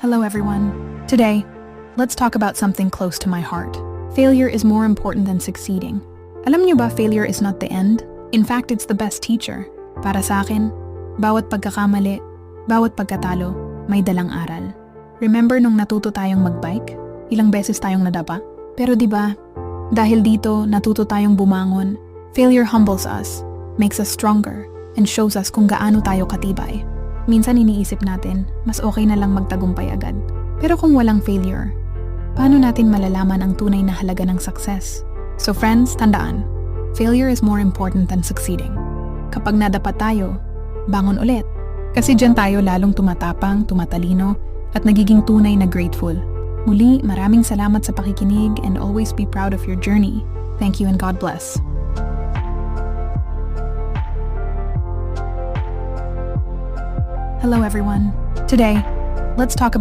Hello everyone. Today, let's talk about something close to my heart. Failure is more important than succeeding. Alam niyo ba, failure is not the end? In fact, it's the best teacher. Para sa akin, bawat pagkakamali, bawat pagkatalo, may dalang aral. Remember nung natuto tayong magbike? Ilang beses tayong nadapa? Pero di ba, dahil dito natuto tayong bumangon, failure humbles us, makes us stronger, and shows us kung gaano tayo katibay. Minsan iniisip natin, mas okay na lang magtagumpay agad. Pero kung walang failure, paano natin malalaman ang tunay na halaga ng success? So friends, tandaan, failure is more important than succeeding. Kapag nadapa tayo, bangon ulit. Kasi dyan tayo lalong tumatapang, tumatalino, at nagiging tunay na grateful. Muli, maraming salamat sa pakikinig and always be proud of your journey. Thank you and God bless. Hello everyone. Today, let's talk about